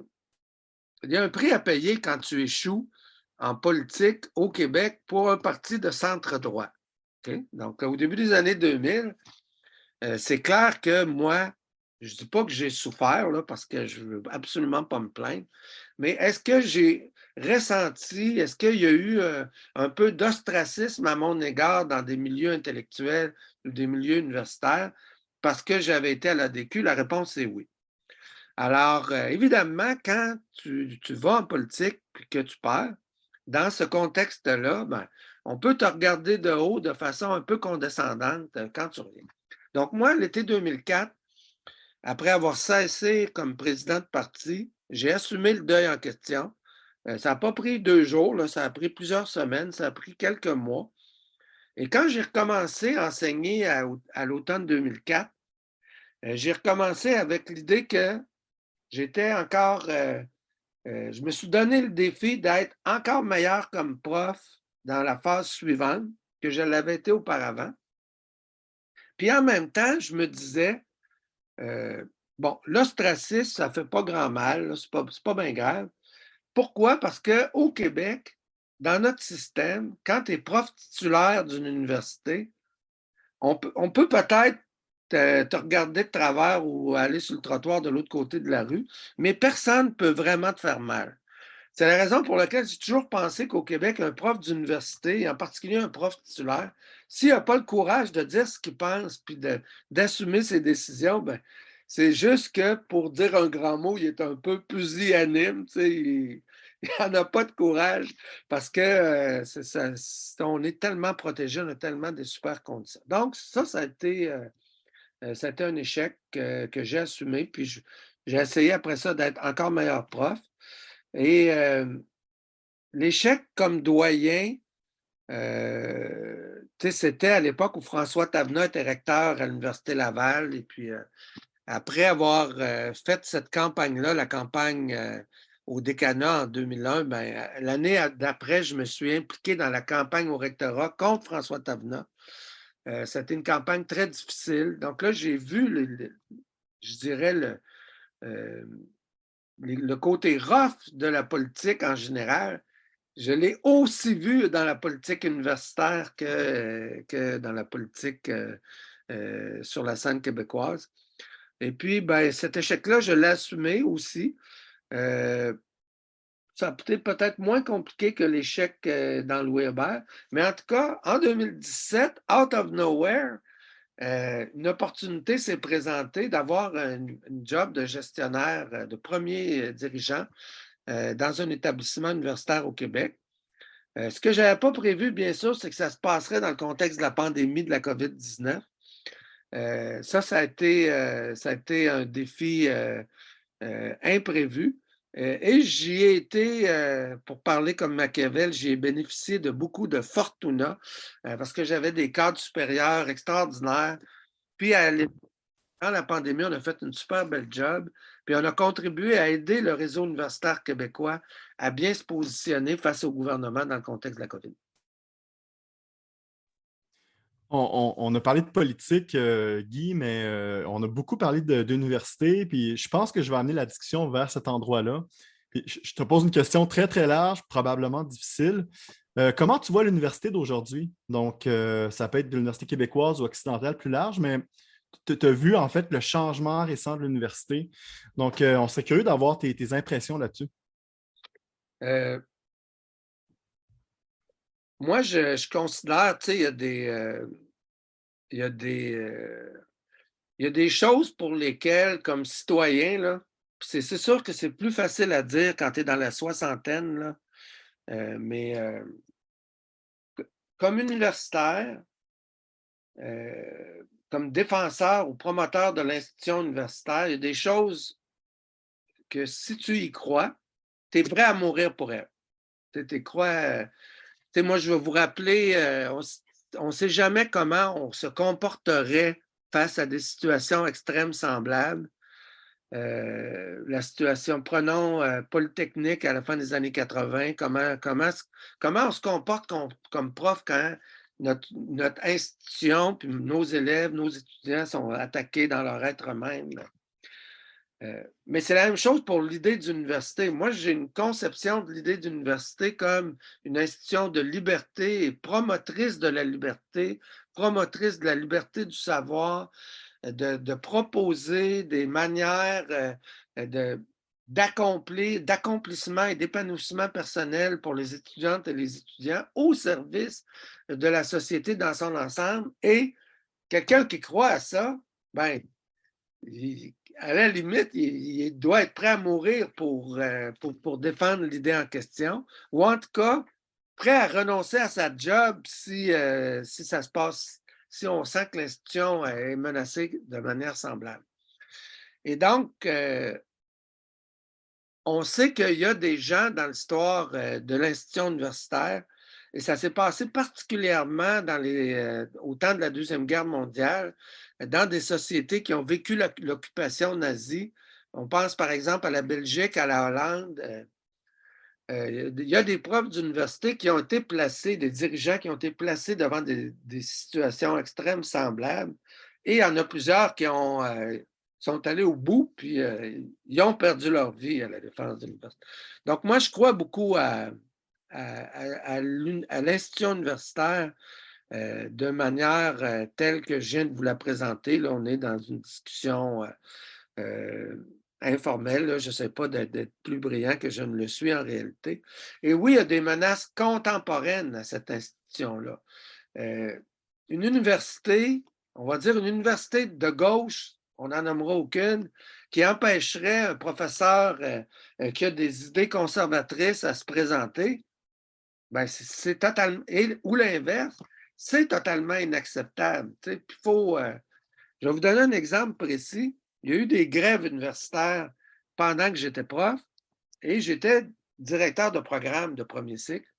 y a un prix à payer quand tu échoues en politique au Québec pour un parti de centre-droit. Okay? Donc, au début des années 2000, c'est clair que moi, je ne dis pas que j'ai souffert là, parce que je ne veux absolument pas me plaindre, mais est-ce que j'ai ressenti, est-ce qu'il y a eu un peu d'ostracisme à mon égard dans des milieux intellectuels ou des milieux universitaires parce que j'avais été à l'ADQ? La réponse est oui. Alors, évidemment, quand tu vas en politique et que tu perds, dans ce contexte-là, ben, on peut te regarder de haut de façon un peu condescendante quand tu reviens. Donc, moi, l'été 2004, après avoir cessé comme président de parti, j'ai assumé le deuil en question. Ça n'a pas pris 2 jours, là, ça a pris plusieurs semaines, ça a pris quelques mois. Et quand j'ai recommencé à enseigner à l'automne 2004, j'ai recommencé avec l'idée que j'étais encore, je me suis donné le défi d'être encore meilleur comme prof dans la phase suivante que je l'avais été auparavant. Puis en même temps, je me disais, bon, l'ostracisme, ça ne fait pas grand mal, ce n'est pas bien grave. Pourquoi? Parce qu'au Québec, dans notre système, quand tu es prof titulaire d'une université, on peut peut-être te regarder de travers ou aller sur le trottoir de l'autre côté de la rue, mais personne ne peut vraiment te faire mal. C'est la raison pour laquelle j'ai toujours pensé qu'au Québec, un prof d'université, et en particulier un prof titulaire, s'il n'a pas le courage de dire ce qu'il pense puis d'assumer ses décisions, ben, c'est juste que pour dire un grand mot, il est un peu pusillanime, il n'en a pas de courage parce que on est tellement protégé, on a tellement de super conditions. Donc, ça a été un échec que j'ai assumé, puis j'ai essayé après ça d'être encore meilleur prof. Et l'échec comme doyen, c'était à l'époque où François Tavenat était recteur à l'Université Laval. Et puis, après avoir fait cette campagne-là, la campagne au décanat en 2001, ben, l'année d'après, je me suis impliqué dans la campagne au rectorat contre François Tavenat. C'était une campagne très difficile. Donc là, j'ai vu, je dirais, le côté rough de la politique en général. Je l'ai aussi vu dans la politique universitaire que dans la politique sur la scène québécoise. Et puis, ben, cet échec-là, je l'ai assumé aussi. Ça a été peut-être moins compliqué que l'échec dans Louis Hébert, mais en tout cas, en 2017, out of nowhere, une opportunité s'est présentée d'avoir une job de gestionnaire, de premier dirigeant dans un établissement universitaire au Québec. Ce que je n'avais pas prévu, bien sûr, c'est que ça se passerait dans le contexte de la pandémie de la COVID-19. Ça a été un défi imprévu. Et j'y ai été, pour parler comme Machiavel, j'ai bénéficié de beaucoup de fortuna parce que j'avais des cadres supérieurs extraordinaires. Puis, dans la pandémie, on a fait une super belle job. Puis, on a contribué à aider le réseau universitaire québécois à bien se positionner face au gouvernement dans le contexte de la COVID. On a parlé de politique, Guy, mais on a beaucoup parlé d'université, puis je pense que je vais amener la discussion vers cet endroit-là. Puis je te pose une question très, très large, probablement difficile. Comment tu vois l'université d'aujourd'hui? Donc, ça peut être de l'université québécoise ou occidentale plus large, mais tu as vu en fait le changement récent de l'université. Donc, on serait curieux d'avoir tes impressions là-dessus. Moi, je considère, tu sais, il y a des choses pour lesquelles, comme citoyen, là, c'est sûr que c'est plus facile à dire quand tu es dans la soixantaine, là, mais comme universitaire, comme défenseur ou promoteur de l'institution universitaire, il y a des choses que si tu y crois, tu es prêt à mourir pour elle. Tu crois. Moi, je vais vous rappeler, on ne sait jamais comment on se comporterait face à des situations extrêmes semblables. La situation, prenons Polytechnique à la fin des années 80, comment on se comporte comme prof quand notre institution, puis nos élèves, nos étudiants sont attaqués dans leur être même. Mais c'est la même chose pour l'idée d'université. Moi, j'ai une conception de l'idée d'université comme une institution de liberté et promotrice de la liberté, promotrice de la liberté du savoir, de proposer des manières d'accomplissement et d'épanouissement personnel pour les étudiantes et les étudiants au service de la société dans son ensemble. Et quelqu'un qui croit à ça, ben, à la limite, il doit être prêt à mourir pour défendre l'idée en question, ou en tout cas, prêt à renoncer à sa job si ça se passe, si on sent que l'institution est menacée de manière semblable. Et donc, on sait qu'il y a des gens dans l'histoire de l'institution universitaire, et ça s'est passé particulièrement au temps de la Deuxième Guerre mondiale, dans des sociétés qui ont vécu l'occupation nazie. On pense par exemple à la Belgique, à la Hollande. Il y a des profs d'université qui ont été placés, des dirigeants qui ont été placés devant des situations extrêmes semblables. Et il y en a plusieurs qui sont allés au bout, puis ils ont perdu leur vie à la défense de l'université. Donc, moi, je crois beaucoup à l'institution universitaire de manière telle que je viens de vous la présenter. Là, on est dans une discussion informel, là, je n'essaie pas d'être plus brillant que je ne le suis en réalité. Et oui, il y a des menaces contemporaines à cette institution-là. Une université, on va dire une université de gauche, on n'en nommera aucune, qui empêcherait un professeur qui a des idées conservatrices à se présenter, ben c'est totalement, ou l'inverse, c'est totalement inacceptable. Puis je vais vous donner un exemple précis. Il y a eu des grèves universitaires pendant que j'étais prof et j'étais directeur de programme de premier cycle.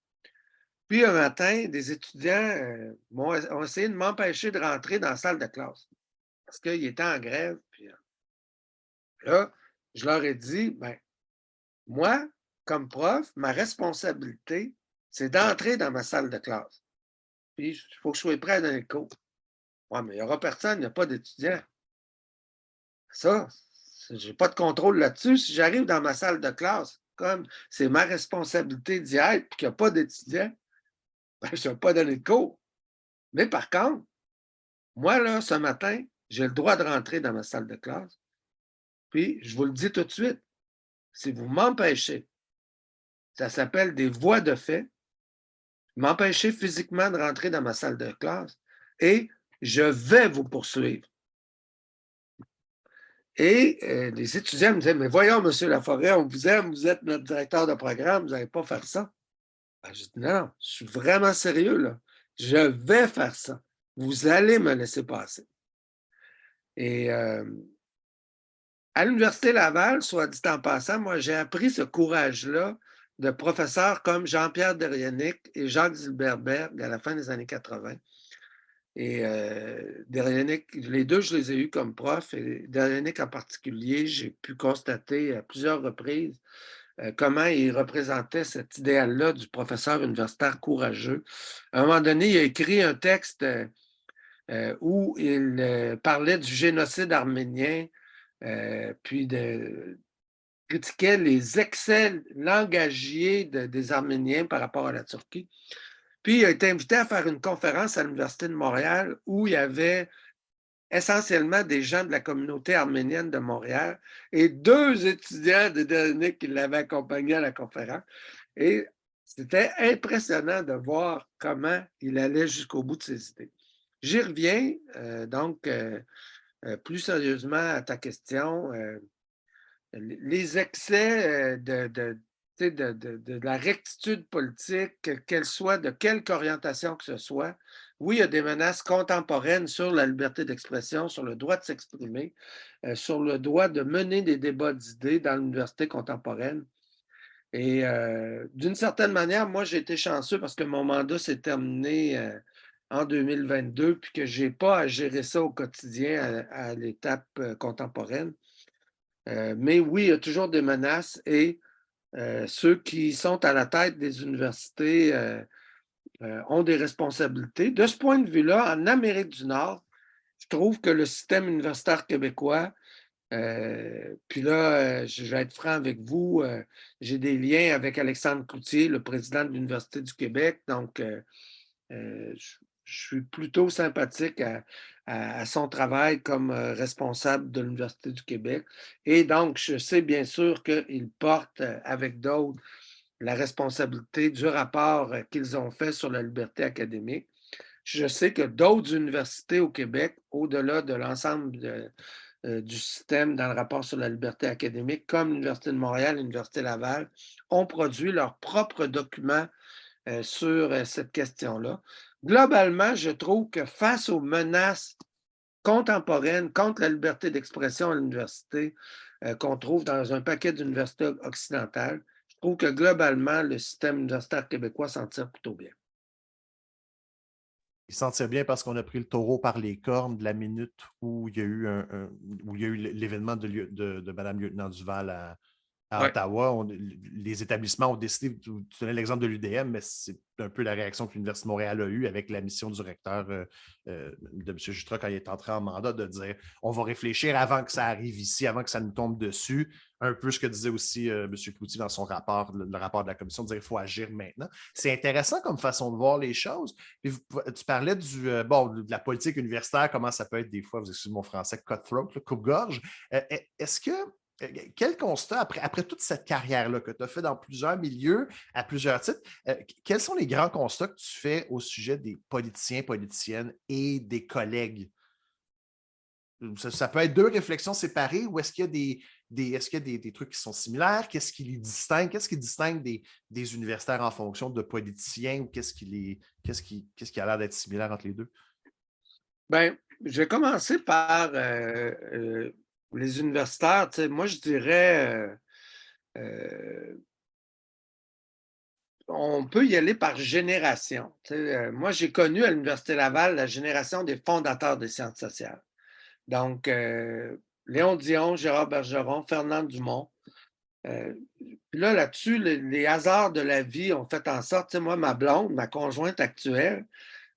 Puis un matin, des étudiants ont essayé de m'empêcher de rentrer dans la salle de classe parce qu'ils étaient en grève. Puis là, je leur ai dit, ben, moi, comme prof, ma responsabilité, c'est d'entrer dans ma salle de classe. Puis il faut que je sois prêt à donner le cours. Oui, mais il n'y aura personne, il n'y a pas d'étudiants. Ça, je n'ai pas de contrôle là-dessus. Si j'arrive dans ma salle de classe, comme c'est ma responsabilité d'y être, puis qu'il n'y a pas d'étudiants, ben, je ne vais pas donner de cours. Mais par contre, moi, là, ce matin, j'ai le droit de rentrer dans ma salle de classe. Puis, je vous le dis tout de suite, si vous m'empêchez, ça s'appelle des voies de fait, m'empêcher physiquement de rentrer dans ma salle de classe et je vais vous poursuivre. Et les étudiants me disaient, mais voyons, M. Laforêt, on vous aime, vous êtes notre directeur de programme, vous n'allez pas faire ça. Ben, je dis, non, je suis vraiment sérieux, là. Je vais faire ça. Vous allez me laisser passer. Et à l'Université Laval, soit dit en passant, moi, j'ai appris ce courage-là de professeurs comme Jean-Pierre Derienic et Jacques Zilberberg à la fin des années 80. Et Derienic, les deux, je les ai eus comme prof. Et Derienic en particulier, j'ai pu constater à plusieurs reprises comment il représentait cet idéal-là du professeur universitaire courageux. À un moment donné, il a écrit un texte où il parlait du génocide arménien, puis critiquait les excès langagiers des Arméniens par rapport à la Turquie. Puis il a été invité à faire une conférence à l'Université de Montréal où il y avait essentiellement des gens de la communauté arménienne de Montréal et 2 étudiants de Derienic qui l'avaient accompagné à la conférence. Et c'était impressionnant de voir comment il allait jusqu'au bout de ses idées. J'y reviens donc plus sérieusement à ta question. Les excès de la rectitude politique, qu'elle soit de quelque orientation que ce soit, oui, il y a des menaces contemporaines sur la liberté d'expression, sur le droit de s'exprimer, sur le droit de mener des débats d'idées dans l'université contemporaine. Et d'une certaine manière, moi, j'ai été chanceux parce que mon mandat s'est terminé en 2022, puis que je n'ai pas à gérer ça au quotidien à l'étape contemporaine. Mais oui, il y a toujours des menaces et ceux qui sont à la tête des universités ont des responsabilités. De ce point de vue-là, en Amérique du Nord, je trouve que le système universitaire québécois, puis là, je vais être franc avec vous, j'ai des liens avec Alexandre Cloutier, le président de l'Université du Québec, donc je suis plutôt sympathique à son travail comme responsable de l'Université du Québec. Et donc, je sais bien sûr qu'il porte avec d'autres la responsabilité du rapport qu'ils ont fait sur la liberté académique. Je sais que d'autres universités au Québec, au-delà de l'ensemble du système dans le rapport sur la liberté académique, comme l'Université de Montréal et l'Université Laval, ont produit leurs propres documents sur cette question-là. Globalement, je trouve que face aux menaces contemporaines contre la liberté d'expression à l'université qu'on trouve dans un paquet d'universités occidentales, je trouve que globalement, le système universitaire québécois s'en tire plutôt bien. Il s'en tire bien parce qu'on a pris le taureau par les cornes de la minute où il y a eu l'événement de Mme Lieutenant Duval à Ottawa. Les établissements ont décidé, tu donnais l'exemple de l'UDM, mais c'est un peu la réaction que l'Université de Montréal a eue avec la mission du recteur de M. Jutra quand il est entré en mandat, de dire on va réfléchir avant que ça arrive ici, avant que ça nous tombe dessus. Un peu ce que disait aussi M. Cloutier dans son rapport, le rapport de la commission, de dire qu'il faut agir maintenant. C'est intéressant comme façon de voir les choses. Puis tu parlais de la politique universitaire, comment ça peut être des fois, vous excusez mon français, cutthroat, coupe-gorge. Est-ce que Quel constat, après toute cette carrière-là que tu as fait dans plusieurs milieux, à plusieurs titres, quels sont les grands constats que tu fais au sujet des politiciens, politiciennes et des collègues? Ça peut être deux réflexions séparées ou est-ce qu'il y a est-ce qu'il y a des trucs qui sont similaires? Qu'est-ce qui les distingue? Qu'est-ce qui distingue des universitaires en fonction de politiciens ou qu'est-ce qui a l'air d'être similaire entre les deux? Bien, je vais commencer par les universitaires. Moi, je dirais on peut y aller par génération. Moi, j'ai connu à l'Université Laval la génération des fondateurs des sciences sociales. Donc, Léon Dion, Gérard Bergeron, Fernand Dumont. Puis là-dessus, les hasards de la vie ont fait en sorte, moi, ma blonde, ma conjointe actuelle,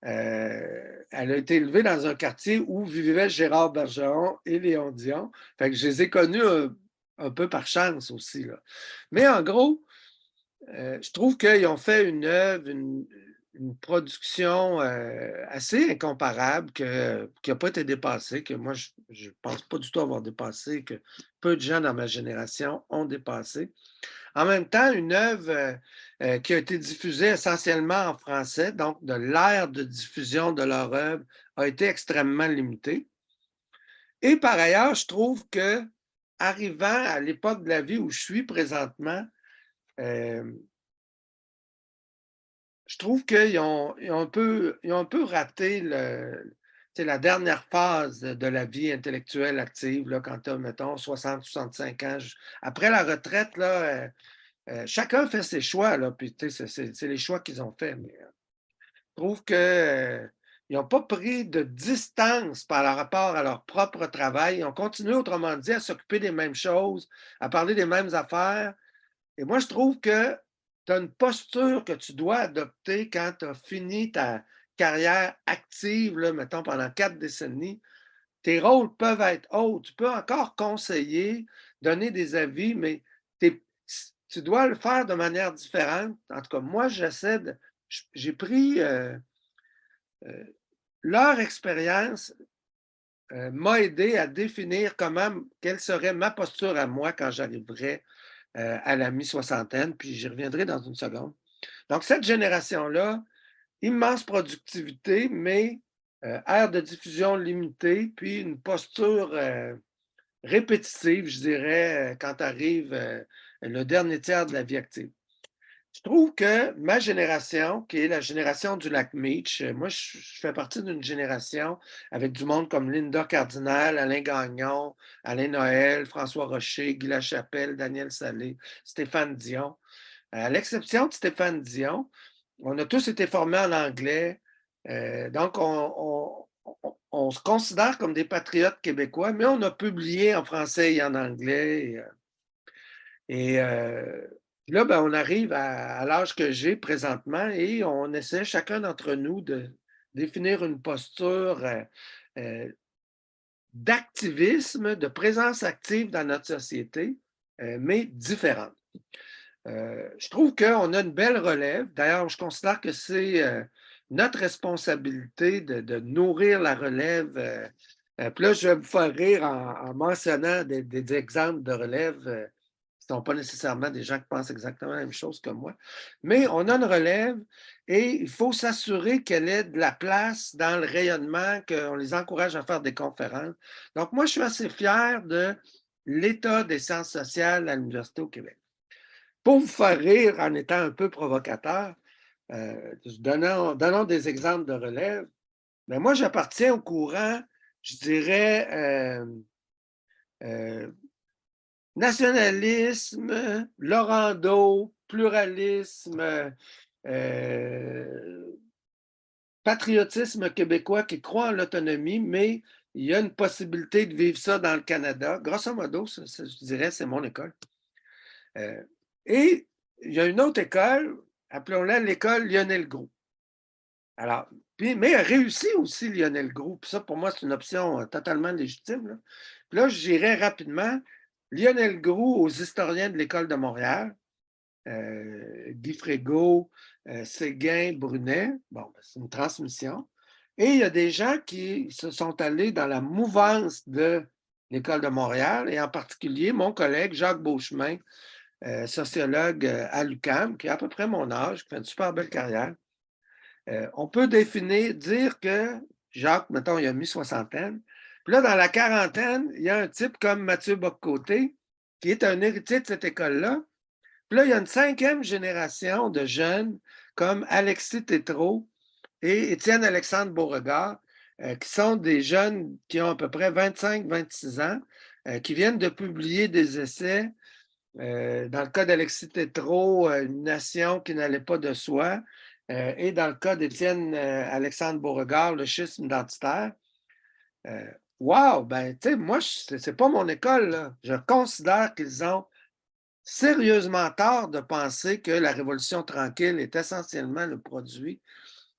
elle a été élevée dans un quartier où vivaient Gérard Bergeron et Léon Dion. Fait que je les ai connus un peu par chance aussi, là. Mais en gros, je trouve qu'ils ont fait une œuvre, une production assez incomparable qui n'a pas été dépassée, que moi, je ne pense pas du tout avoir dépassé, que peu de gens dans ma génération ont dépassé. En même temps, une œuvre qui a été diffusée essentiellement en français, donc de l'ère de diffusion de leur œuvre a été extrêmement limitée. Et par ailleurs, je trouve que, arrivant à l'époque de la vie où je suis présentement, je trouve qu'ils ont un peu raté la dernière phase de la vie intellectuelle active, là, quand tu as, mettons, 60, 65 ans. Après la retraite, là, chacun fait ses choix, là, puis c'est les choix qu'ils ont faits. Mais je trouve qu'ils n'ont pas pris de distance par rapport à leur propre travail. Ils ont continué, autrement dit, à s'occuper des mêmes choses, à parler des mêmes affaires. Et moi, je trouve que tu as une posture que tu dois adopter quand tu as fini ta carrière active, là, mettons, pendant 4 décennies. Tes rôles peuvent être hauts. Tu peux encore conseiller, donner des avis, mais tu dois le faire de manière différente. En tout cas, moi, j'ai pris leur expérience m'a aidé à définir quelle serait ma posture à moi quand j'arriverais à la mi-soixantaine, puis j'y reviendrai dans une seconde. Donc, cette génération-là, immense productivité, mais aire de diffusion limitée, puis une posture répétitive, je dirais, quand arrive le dernier tiers de la vie active. Je trouve que ma génération, qui est la génération du lac Meech, moi, je fais partie d'une génération avec du monde comme Linda Cardinal, Alain Gagnon, Alain Noël, François Rocher, Guy Lachapelle, Daniel Salé, Stéphane Dion. À l'exception de Stéphane Dion, on a tous été formés en anglais. Donc, on se considère comme des patriotes québécois, mais on a publié en français et en anglais. Là, ben, on arrive à l'âge que j'ai présentement et on essaie chacun d'entre nous de définir une posture d'activisme, de présence active dans notre société, mais différente. Je trouve qu'on a une belle relève. D'ailleurs, je considère que c'est notre responsabilité de nourrir la relève. Puis là, je vais vous faire rire en mentionnant des exemples de relève qui ne sont pas nécessairement des gens qui pensent exactement la même chose que moi. Mais on a une relève et il faut s'assurer qu'elle ait de la place dans le rayonnement, qu'on les encourage à faire des conférences. Donc, moi, je suis assez fier de l'état des sciences sociales à l'Université au Québec. Pour vous faire rire en étant un peu provocateur, donnons des exemples de relève. Mais moi, j'appartiens au courant, je dirais, nationalisme, Laurando, pluralisme, patriotisme québécois qui croit en l'autonomie, mais il y a une possibilité de vivre ça dans le Canada. Grosso modo, je dirais, c'est mon école. Et il y a une autre école, appelons-la l'école Lionel Groulx. Alors, mais elle réussit aussi Lionel Groulx. Puis ça, pour moi, c'est une option totalement légitime. Là, puis là j'irai rapidement. Lionel Groulx aux historiens de l'École de Montréal, Guy Frégault, Séguin, Brunet. Bon, c'est une transmission. Et il y a des gens qui se sont allés dans la mouvance de l'École de Montréal, et en particulier mon collègue Jacques Beauchemin, sociologue à l'UQAM, qui a à peu près mon âge, qui fait une super belle carrière. On peut dire que Jacques, mettons, il a mis soixantaine. Puis là, dans la quarantaine, il y a un type comme Mathieu Bock-Côté, qui est un héritier de cette école-là. Puis là, il y a une 5e génération de jeunes comme Alexis Tétrault et Étienne-Alexandre Beauregard, qui sont des jeunes qui ont à peu près 25-26 ans, qui viennent de publier des essais. Dans le cas d'Alexis Tétrault, Une nation qui n'allait pas de soi, et dans le cas d'Étienne-Alexandre Beauregard, Le schisme identitaire. Wow, ben, tu sais, moi, c'est pas mon école, là. Je considère qu'ils ont sérieusement tort de penser que la Révolution tranquille est essentiellement le produit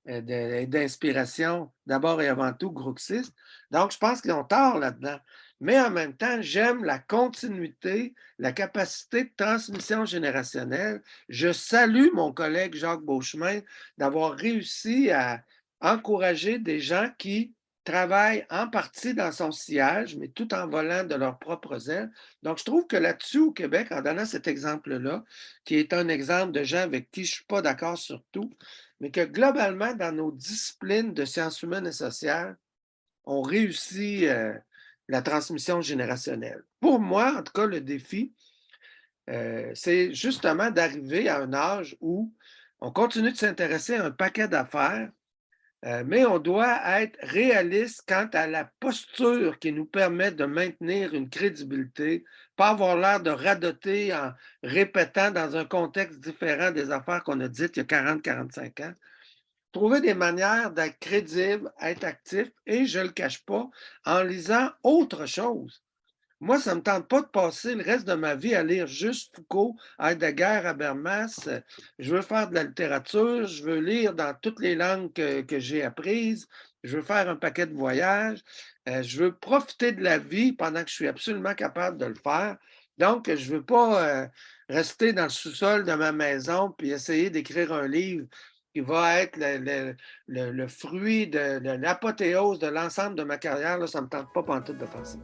d'inspiration, d'abord et avant tout, grouxiste. Donc, je pense qu'ils ont tort là-dedans. Mais en même temps, j'aime la continuité, la capacité de transmission générationnelle. Je salue mon collègue Jacques Beauchemin d'avoir réussi à encourager des gens qui travaillent en partie dans son sillage, mais tout en volant de leurs propres ailes. Donc, je trouve que là-dessus, au Québec, en donnant cet exemple-là, qui est un exemple de gens avec qui je ne suis pas d'accord sur tout, mais que globalement, dans nos disciplines de sciences humaines et sociales, on réussit la transmission générationnelle. Pour moi, en tout cas, le défi, c'est justement d'arriver à un âge où on continue de s'intéresser à un paquet d'affaires, mais on doit être réaliste quant à la posture qui nous permet de maintenir une crédibilité, pas avoir l'air de radoter en répétant dans un contexte différent des affaires qu'on a dites il y a 40-45 ans. Trouver des manières d'être crédible, être actif, et je ne le cache pas, en lisant autre chose. Moi, ça ne me tente pas de passer le reste de ma vie à lire juste Foucault, Heidegger, Habermas. Je veux faire de la littérature, je veux lire dans toutes les langues que j'ai apprises, je veux faire un paquet de voyages, je veux profiter de la vie pendant que je suis absolument capable de le faire. Donc, je ne veux pas rester dans le sous-sol de ma maison puis essayer d'écrire un livre qui va être le fruit de l'apothéose de l'ensemble de ma carrière. Là, ça ne me tente pas pantoute de faire ça.